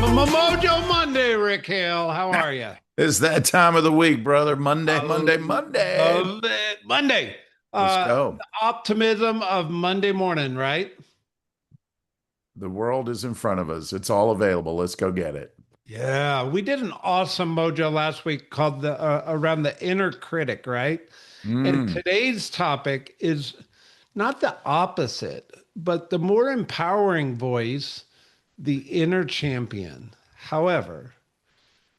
Mojo Monday, Rick Hale. How are you? It's that time of the week, brother. Monday, I Monday, Monday. love it. Monday. Let's go. The optimism of Monday morning, right? The world is in front of us. It's all available. Let's go get it. Yeah, we did an awesome Mojo last week called the around the inner critic, right? And Mm. today's topic is not the opposite, but the more empowering voice, the inner champion. However,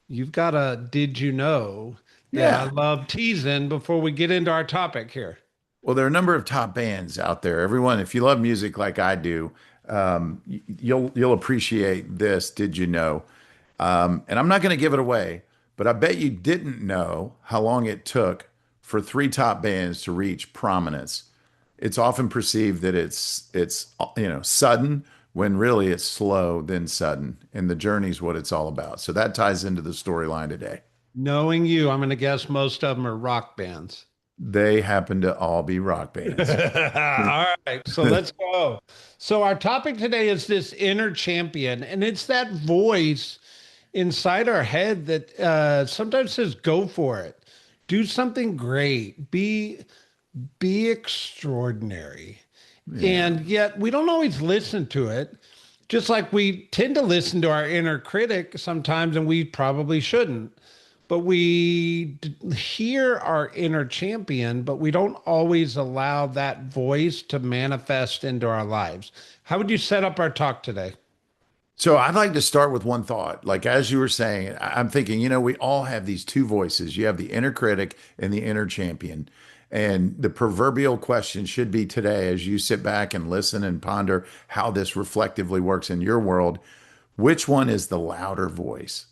you've got a did you know that I Yeah. love teasing before we get into our topic here. Well, there are a number of top bands out there. Everyone, if you love music like I do, you'll appreciate this. Did you know? And I'm not going to give it away, but I bet you didn't know how long it took for three top bands to reach prominence. It's often perceived that it's sudden when really it's slow then sudden, and the journey's what it's all about. So that ties into the storyline today. Knowing you, I'm going to guess most of them are rock bands. They happen to all be rock bands. All right, so let's go. So our topic today is this inner champion, and it's that voice inside our head that sometimes says, "Go for it, do something great, be extraordinary," Yeah. and yet we don't always listen to it. Just like we tend to listen to our inner critic sometimes, and we probably shouldn't. But hear our inner champion, but we don't always allow that voice to manifest into our lives. How would you set up our talk today? So I'd like to start with one thought. Like as you were saying, I'm thinking, we all have these two voices. You have the inner critic and the inner champion. And the proverbial question should be today, as you sit back and listen and ponder how this reflectively works in your world, which one is the louder voice?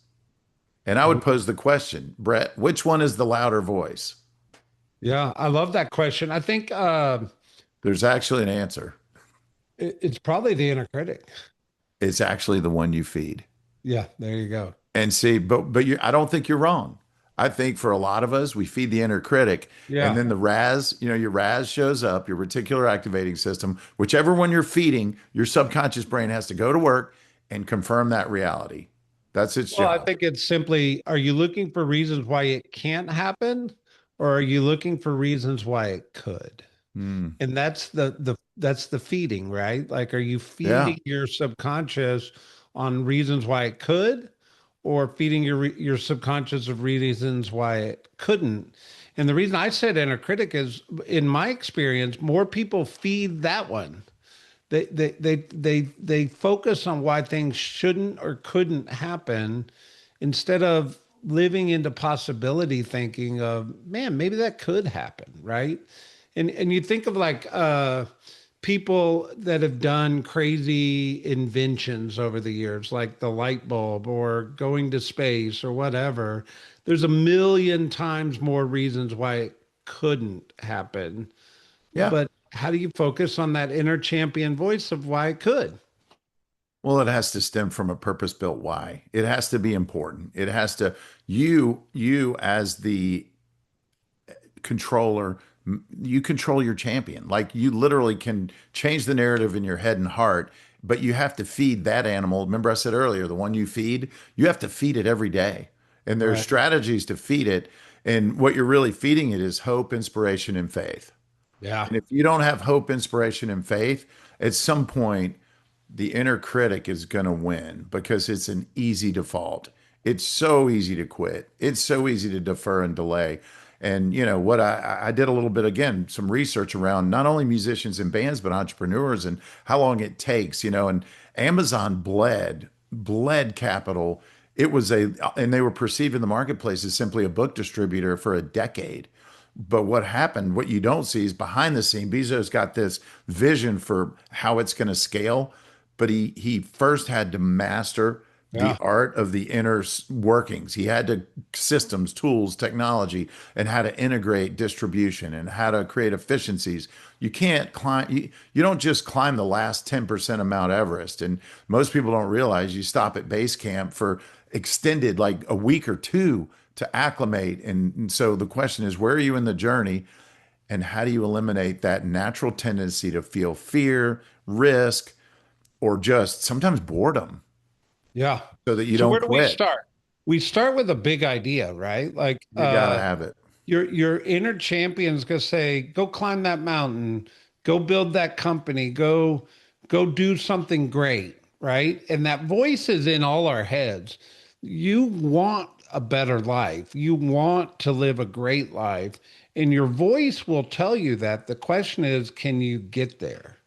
And I would pose the question, Brett, which one is the louder voice? Yeah, I love that question. I think There's actually an answer. it's probably the inner critic. It's actually the one you feed. Yeah, there you go. And see, I don't think you're wrong. I think for a lot of us, we feed the inner critic, and Yeah. then the RAS, your RAS shows up, your reticular activating system, whichever one you're feeding, your subconscious brain has to go to work and confirm that reality. That's its Well, I job. think it's simply, are you looking for reasons why it can't happen, or are you looking for reasons why it could? Hmm. And that's the feeding, right? Like, are you Yeah. feeding your subconscious on reasons why it could, or feeding your subconscious of reasons why it couldn't? And the reason I said inner critic is, in my experience, more people feed that one. They focus on why things shouldn't or couldn't happen instead of living into possibility thinking of, man, maybe that could happen, right? And you think of like people that have done crazy inventions over the years, like the light bulb or going to space or whatever. There's a million times more reasons why it couldn't happen. Yeah. But how do you focus on that inner champion voice of why it could? Well, it has to stem from a purpose-built why. It has to be important. It has to, you as the controller, you control your champion. Like you literally can change the narrative in your head and heart, but you have to feed that animal. Remember, I said earlier, the one you feed, you have to feed it every day. And there's Right. strategies to feed it. And what you're really feeding it is hope, inspiration, and faith. Yeah. And if you don't have hope, inspiration, and faith, at some point, the inner critic is going to win because it's an easy default. It's so easy to quit. It's so easy to defer and delay. And you know what? I did a little bit again, some research around not only musicians and bands, but entrepreneurs and how long it takes. And Amazon bled capital. It was and they were perceived in the marketplace as simply a book distributor for a decade. But what happened, what you don't see is behind the scene, Bezos got this vision for how it's going to scale, but he first had to master the Yeah. art of the inner workings. He had to systems, tools, technology, and how to integrate distribution and how to create efficiencies. You can't climb, you don't just climb the last 10% of Mount Everest. And most people don't realize you stop at base camp for extended, like a week or two to acclimate. And so the question is, where are you in the journey? And how do you eliminate that natural tendency to feel fear, risk, or just sometimes boredom? Yeah. so that you So don't where do we quit. start? We start with a big idea, right? Like You got to have it. your inner champion's gonna say, go climb that mountain, go build that company, go do something great, right? And that voice is in all our heads. You want a better life. You want to live a great life. And your voice will tell you that. The question is, can you get there?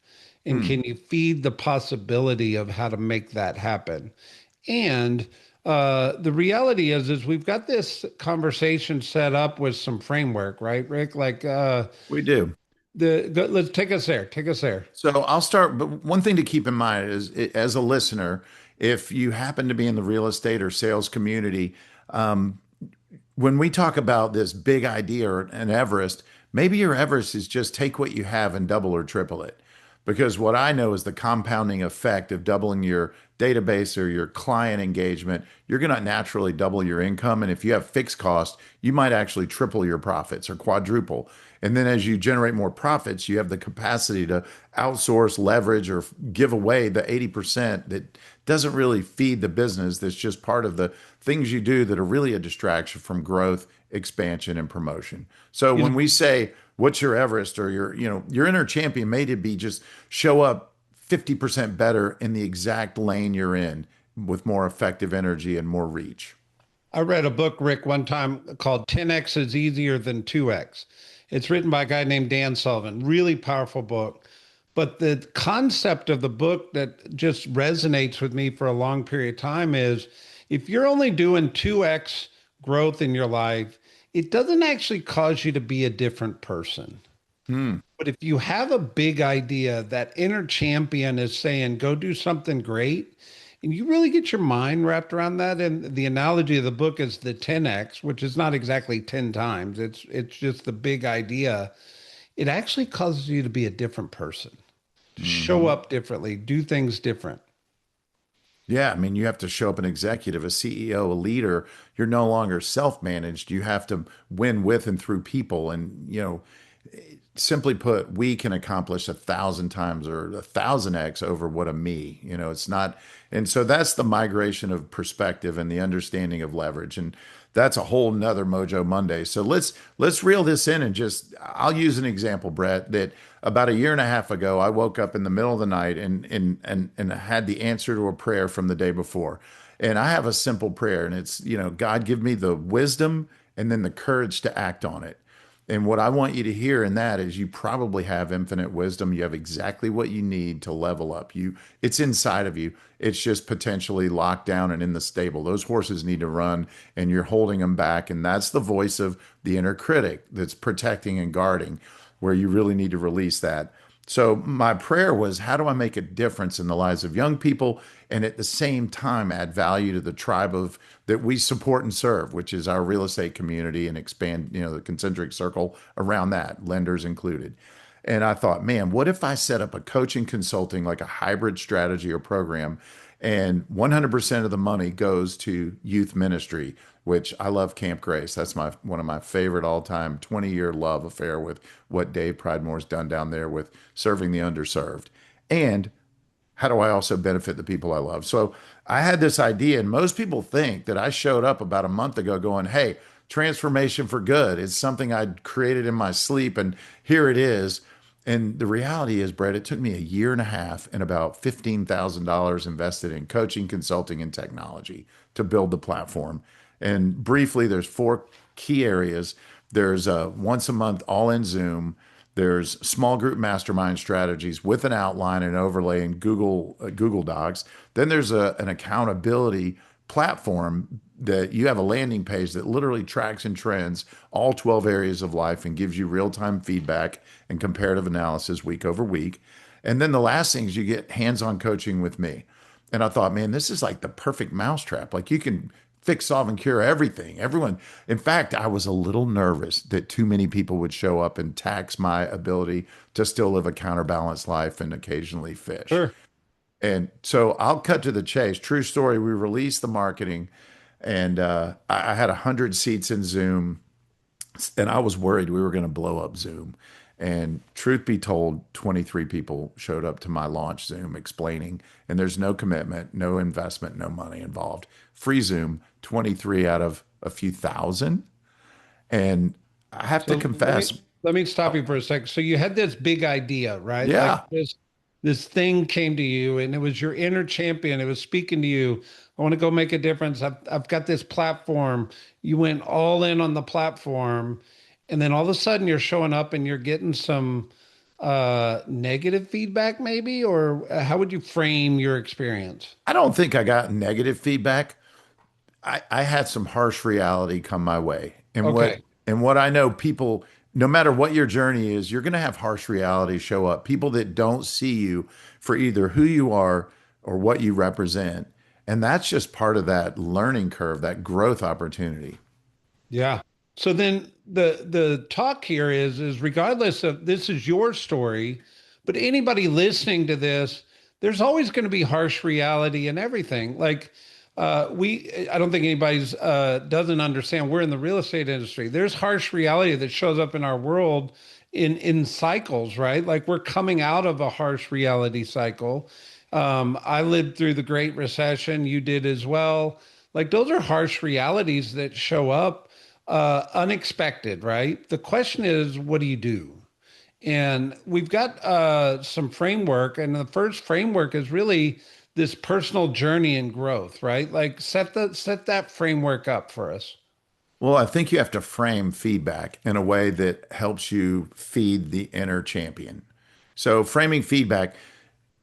And Hmm. can you feed the possibility of how to make that happen? And the reality is we've got this conversation set up with some framework, right, Rick? Like We do. let's take us there. Take us there. So I'll start, but one thing to keep in mind is, as a listener, if you happen to be in the real estate or sales community, when we talk about this big idea or an Everest, maybe your Everest is just take what you have and double or triple it. Because what I know is the compounding effect of doubling your database or your client engagement, you're going to naturally double your income. And if you have fixed costs, you might actually triple your profits or quadruple. And then as you generate more profits, you have the capacity to outsource, leverage, or give away the 80% that doesn't really feed the business. That's just part of the things you do that are really a distraction from growth, expansion, and promotion. So You when know, we say, what's your Everest or your inner champion may to be just show up 50% better in the exact lane you're in with more effective energy and more reach. I read a book, Rick, one time called 10X is Easier Than 2X. It's written by a guy named Dan Sullivan. Really powerful book. But the concept of the book that just resonates with me for a long period of time is if you're only doing 2X growth in your life, it doesn't actually cause you to be a different person. Hmm. But if you have a big idea, that inner champion is saying, go do something great. And you really get your mind wrapped around that. And the analogy of the book is the 10X, which is not exactly 10 times. It's just the big idea. It actually causes you to be a different person, to show Hmm. up differently, do things different. Yeah, I mean, you have to show up an executive, a CEO, a leader. You're no longer self-managed. You have to win with and through people. And, simply put, we can accomplish 1,000 times or 1,000x over what a me. It's not. And so that's the migration of perspective and the understanding of leverage. And that's a whole nother Mojo Monday. So let's reel this in and just I'll use an example, Brett, that about a year and a half ago, I woke up in the middle of the night and had the answer to a prayer from the day before. And I have a simple prayer, and it's, God, give me the wisdom and then the courage to act on it. And what I want you to hear in that is you probably have infinite wisdom. You have exactly what you need to level up. It's inside of you. It's just potentially locked down and in the stable. Those horses need to run and you're holding them back. And that's the voice of the inner critic that's protecting and guarding, where you really need to release that. So my prayer was, how do I make a difference in the lives of young people and at the same time add value to the tribe of that we support and serve, which is our real estate community, and expand, the concentric circle around that, lenders included. And I thought, man, what if I set up a coaching consulting, like a hybrid strategy or program, and 100% of the money goes to youth ministry, which I love Camp Grace. That's my one of my favorite all-time 20-year love affair with what Dave Pridemore's done down there with serving the underserved. And how do I also benefit the people I love? So I had this idea, and most people think that I showed up about a month ago going, hey, transformation for good. It's something I'd created in my sleep, and here it is. And the reality is, Brett, it took me a year and a half and about $15,000 invested in coaching, consulting, and technology to build the platform. And briefly, there's four key areas. There's a once a month all in Zoom. There's small group mastermind strategies with an outline and overlay in Google Docs. Then there's an accountability platform that you have a landing page that literally tracks and trends all 12 areas of life and gives you real-time feedback and comparative analysis week over week. And then the last thing is you get hands-on coaching with me. And I thought, man, this is like the perfect mousetrap. Like you can fix, solve, and cure everything. Everyone. In fact, I was a little nervous that too many people would show up and tax my ability to still live a counterbalanced life and occasionally fish. Sure. And so I'll cut to the chase. True story. We released the marketing, and I had 100 seats in Zoom, and I was worried we were going to blow up Zoom. And truth be told, 23 people showed up to my launch Zoom explaining, and there's no commitment, no investment, no money involved. Free Zoom, 23 out of a few thousand. And I have to So let confess, me let me stop you for a second. So you had this big idea, right? Like yeah, this thing came to you and it was your inner champion. It was speaking to you. I want to go make a difference. I've got this platform. You went all in on the platform, and then all of a sudden you're showing up and you're getting some negative feedback, maybe, or how would you frame your experience? I don't think I got negative feedback. I had some harsh reality come my way. Okay. And what I know people, no matter what your journey is, you're going to have harsh reality show up. People that don't see you for either who you are or what you represent. And that's just part of that learning curve, that growth opportunity. Yeah. So then the talk here is regardless of this is your story, but anybody listening to this, there's always going to be harsh reality and everything. Like I don't think anybody's doesn't understand. We're in the real estate industry. There's harsh reality that shows up in our world in cycles, right? Like we're coming out of a harsh reality cycle. I lived through the Great Recession. You did as well. Like those are harsh realities that show up unexpected, right? The question is, what do you do? And we've got some framework, and the first framework is really this personal journey and growth, right? Like set that framework up for us. Well, I think you have to frame feedback in a way that helps you feed the inner champion. So, framing feedback,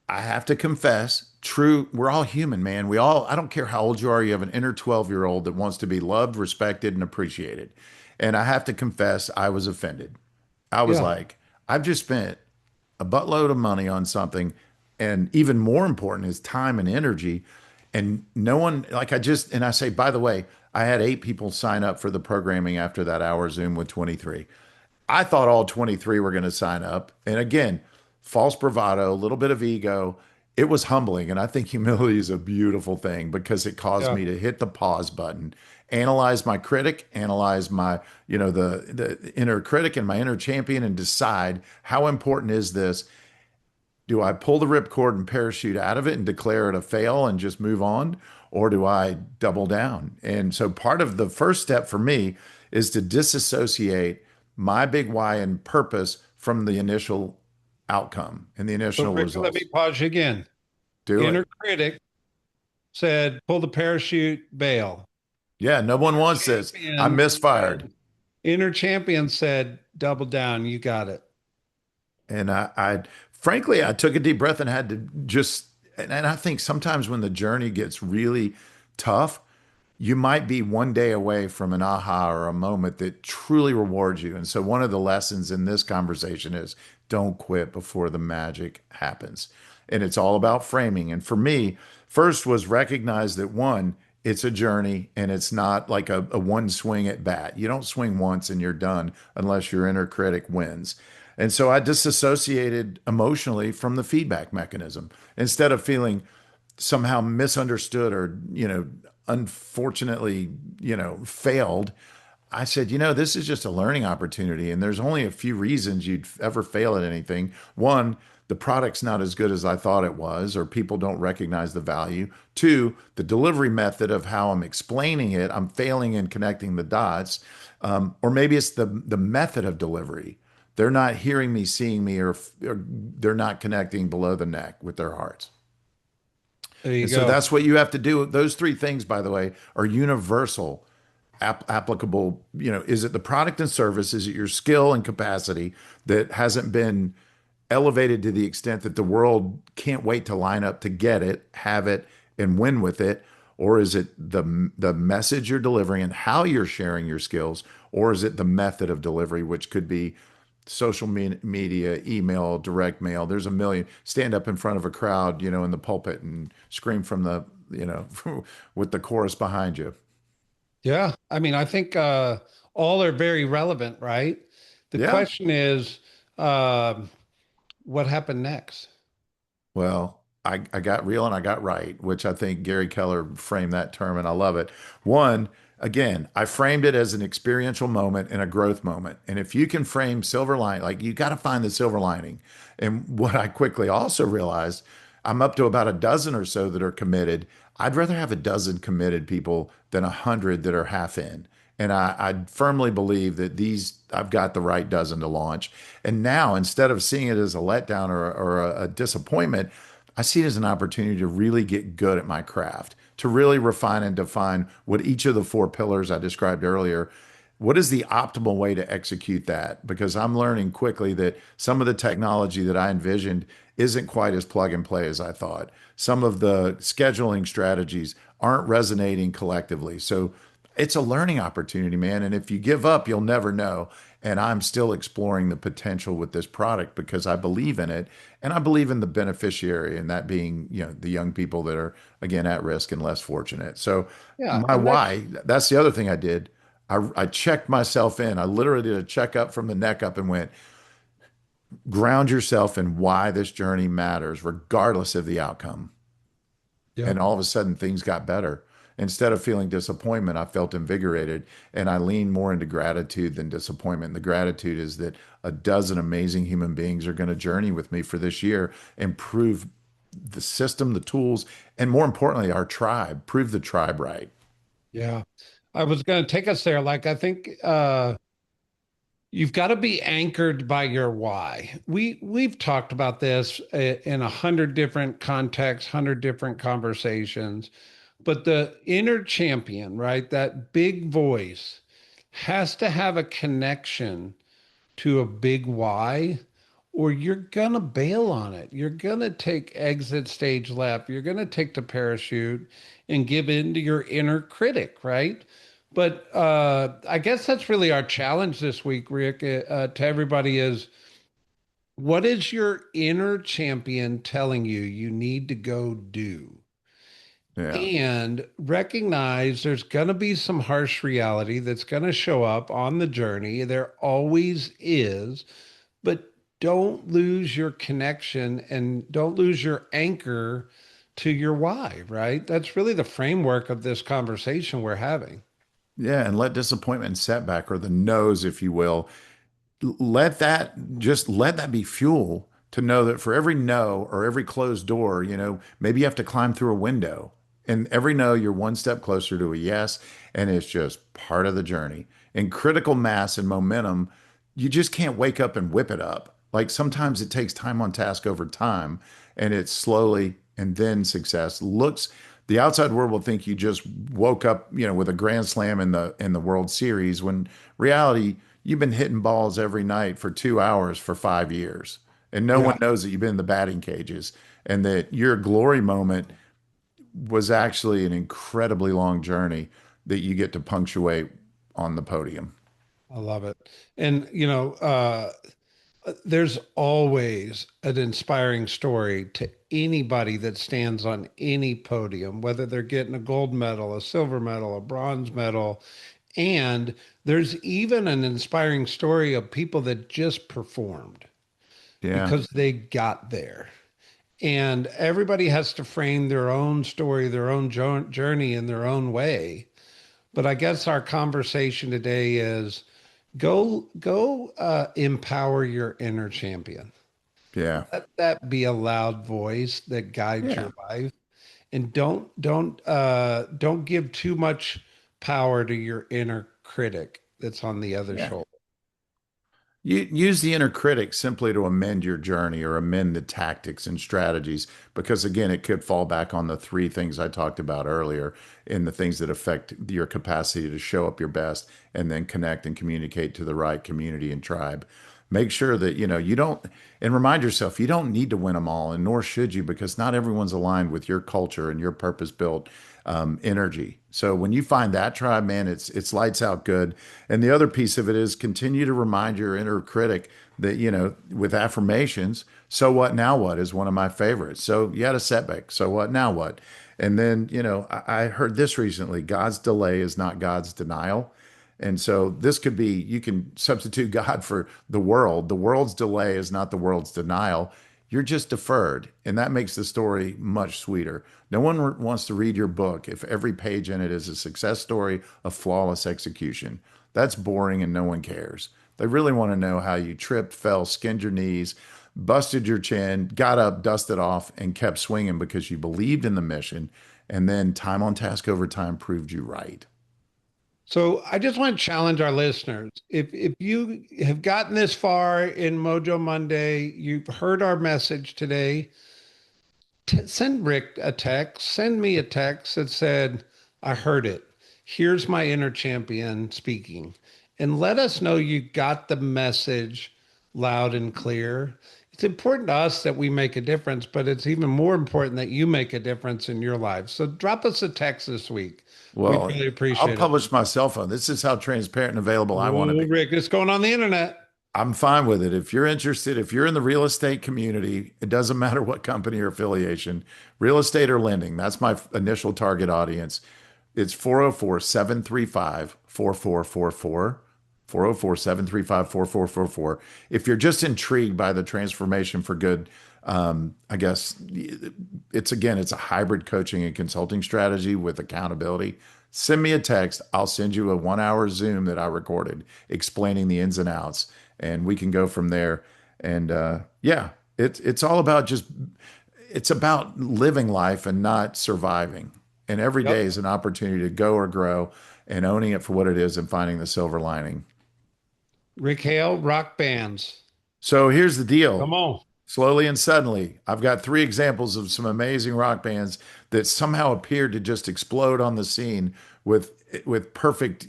I have to confess, true, we're all human, man. We all, I don't care how old you are, you have an inner 12-year-old that wants to be loved, respected, and appreciated. And I have to confess, I was offended. I was Yeah. like, I've just spent a buttload of money on something. And even more important is time and energy. And no one, like I just, and I say, by the way, I had 8 people sign up for the programming after that hour Zoom with 23. I thought all 23 were going to sign up. And again, false bravado, a little bit of ego. It was humbling. And I think humility is a beautiful thing because it caused Yeah. me to hit the pause button, analyze my critic, analyze my, the inner critic and my inner champion and decide how important is this? Do I pull the ripcord and parachute out of it and declare it a fail and just move on? Or do I double down? And so part of the first step for me is to disassociate my big why and purpose from the initial outcome and the So initial Rick, let me results. pause you again. Do it. Inner critic said, pull the parachute, bail. Yeah, no one Inner wants this. I'm champion misfired. said, inner champion said, double down. You got it. And I frankly, I took a deep breath and had to just, and I think sometimes when the journey gets really tough, you might be one day away from an aha or a moment that truly rewards you. And so, one of the lessons in this conversation is don't quit before the magic happens. And it's all about framing. And for me, first was recognize that one, it's a journey and it's not like a one swing at bat. You don't swing once and you're done unless your inner critic wins. And so I disassociated emotionally from the feedback mechanism instead of feeling somehow misunderstood or, unfortunately, failed. I said, this is just a learning opportunity. And there's only a few reasons you'd ever fail at anything. One, the product's not as good as I thought it was, or people don't recognize the value. Two, the delivery method of how I'm explaining it, I'm failing in connecting the dots. Or maybe it's the method of delivery. They're not hearing me, seeing me, or they're not connecting below the neck with their hearts. There you And so go. that's what you have to do. Those three things, by the way, are universal, applicable. Is it the product and service? Is it your skill and capacity that hasn't been elevated to the extent that the world can't wait to line up to get it, have it, and win with it? Or is it the message you're delivering and how you're sharing your skills? Or is it the method of delivery, which could be social media, email, direct mail? There's a million. Stand up in front of a crowd, in the pulpit and scream from the, with the chorus behind you. Yeah. I mean, I think all are very relevant, right? The Yeah. question is, um, what happened next? Well, I got real and I got right, which I think Gary Keller framed that term, and I love it. One, again, I framed it as an experiential moment and a growth moment. And if you can frame silver lining, like you got to find the silver lining. And what I quickly also realized, I'm up to about a dozen or so that are committed. I'd rather have a dozen committed people than 100 that are half in. And I firmly believe that I've got the right dozen to launch. And now, instead of seeing it as a letdown or a disappointment, I see it as an opportunity to really get good at my craft, to really refine and define what each of the four pillars I described earlier, what is the optimal way to execute that? Because I'm learning quickly that some of the technology that I envisioned isn't quite as plug and play as I thought. Some of the scheduling strategies aren't resonating collectively. So it's a learning opportunity, man. And if you give up, you'll never know. And I'm still exploring the potential with this product because I believe in it. And I believe in the beneficiary, and that being, the young people that are, again, at risk and less fortunate. So, Yeah, my and that's why, that's the other thing I did. I checked myself in. I literally did a checkup from the neck up and went, ground yourself in why this journey matters, regardless of the outcome. yep. And all of a sudden, things got better. Instead of feeling disappointment, I felt invigorated, and I leaned more into gratitude than disappointment. The gratitude is that a dozen amazing human beings are going to journey with me for this year and prove the system, the tools, and more importantly, our tribe, prove the tribe right. Yeah. I was going to take us there. Like, I think you've got to be anchored by your why. We've talked about this in 100 different contexts, 100 different conversations, but the inner champion, right? That big voice has to have a connection to a big why, or you're gonna bail on it. You're gonna take exit stage left. You're gonna take the parachute and give in to your inner critic, right? But I guess that's really our challenge this week, Rick, to everybody is what is your inner champion telling you you need to go do? Yeah. And recognize there's going to be some harsh reality that's going to show up on the journey. There always is, but don't lose your connection and don't lose your anchor to your why, right? That's really the framework of this conversation we're having. Yeah. And let disappointment and setback, or the no's, if you will, let that be fuel to know that for every no or every closed door, maybe you have to climb through a window. And every no, you're one step closer to a yes. And it's just part of the journey. And critical mass and momentum, you just can't wake up and whip it up. Like sometimes it takes time on task over time, and it's slowly, and then success looks, the outside world will think you just woke up, with a grand slam in the World Series, when reality, you've been hitting balls every night for 2 hours for 5 years. And no one Yeah, knows that you've been in the batting cages, and that your glory moment was actually an incredibly long journey that you get to punctuate on the podium. I love it. And, there's always an inspiring story to anybody that stands on any podium, whether they're getting a gold medal, a silver medal, a bronze medal. And there's even an inspiring story of people that just performed Yeah. because they got there. And everybody has to frame their own story, their own journey in their own way. But I guess our conversation today is go empower your inner champion. Yeah. Let that be a loud voice that guides Yeah. your life. And don't give too much power to your inner critic that's on the other Yeah. shoulder. You use the inner critic simply to amend your journey or amend the tactics and strategies, because again, it could fall back on the three things I talked about earlier, in the things that affect your capacity to show up your best and then connect and communicate to the right community and tribe. Make sure that you don't, and remind yourself you don't need to win them all, and nor should you, because not everyone's aligned with your culture and your purpose built energy. So when you find that tribe, man, it's lights out good. And the other piece of it is continue to remind your inner critic that, with affirmations, so what now what is one of my favorites. So you had a setback, so what now what? And then, I heard this recently: God's delay is not God's denial. And so this could be, you can substitute God for the world. The world's delay is not the world's denial. you're just deferred. And that makes the story much sweeter. No one wants to read your book if every page in it is a success story of flawless execution. That's boring and no one cares. They really want to know how you tripped, fell, skinned your knees, busted your chin, got up, dusted off, and kept swinging because you believed in the mission. And then time on task over time proved you right. So I just want to challenge our listeners. If you have gotten this far in Mojo Monday, you've heard our message today, send Rick a text, send me a text that said, I heard it. Here's my inner champion speaking. And let us know you got the message loud and clear. It's important to us that we make a difference, but it's even more important that you make a difference in your life. So drop us a text this week. We'd Well, really I'll appreciate it. publish my cell phone. This is how transparent and available I want to Oh, be. Rick, it's going on the internet. I'm fine with it. If you're interested, if you're in the real estate community, it doesn't matter what company or affiliation, real estate or lending, that's my initial target audience. It's 404 735 4444. 404 735 4444. If you're just intrigued by the transformation for good, I guess it's a hybrid coaching and consulting strategy with accountability. Send me a text. I'll send you a 1 hour Zoom that I recorded explaining the ins and outs, and we can go from there. And yeah, it's all about it's about living life and not surviving. And every day Yep. is an opportunity to go or grow and owning it for what it is and finding the silver lining. Rick Hale, rock bands. So here's the deal. Come on. Slowly and suddenly, I've got three examples of some amazing rock bands that somehow appeared to just explode on the scene with perfect,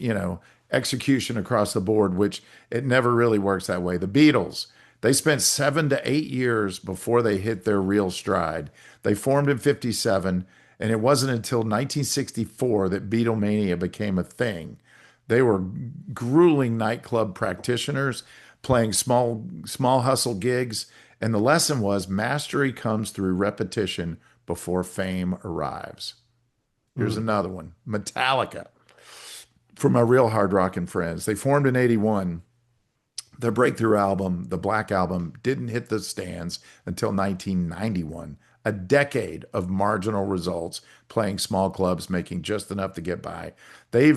execution across the board, which it never really works that way. The Beatles, they spent 7 to 8 years before they hit their real stride. They formed in 57, and it wasn't until 1964 that Beatlemania became a thing. They were grueling nightclub practitioners playing small hustle gigs, and the lesson was mastery comes through repetition before fame arrives. Here's Mm. another one. Metallica, for my real hard rockin' friends. They formed in 81. Their breakthrough album, the Black Album, didn't hit the stands until 1991. A decade of marginal results, playing small clubs, making just enough to get by. They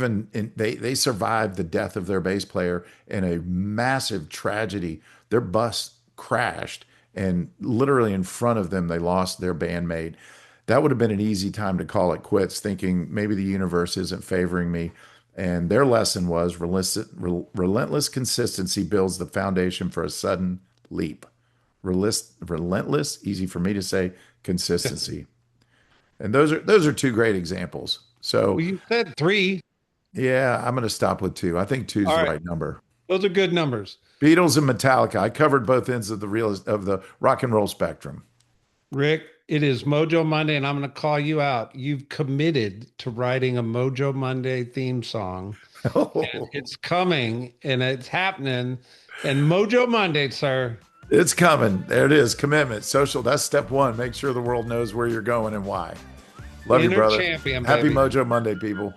survived the death of their bass player in a massive tragedy. Their bus crashed, and literally in front of them, they lost their bandmate. That would have been an easy time to call it quits, thinking maybe the universe isn't favoring me. And their lesson was relentless consistency builds the foundation for a sudden leap. Relentless, easy for me to say, consistency. And those are two great examples. So Well, you said three. yeah, I'm going to stop with two. I think two is All the right. right number. Those are good numbers. Beatles and Metallica. I covered both ends of the rock and roll spectrum. Rick, it is Mojo Monday, and I'm going to call you out. You've committed to writing a Mojo Monday theme song. It's coming and it's happening. And Mojo Monday, sir. It's coming. There it is. Commitment. Social. That's step one. Make sure the world knows where you're going and why. Love you, Inner brother. champion, Happy baby. Mojo Monday, people.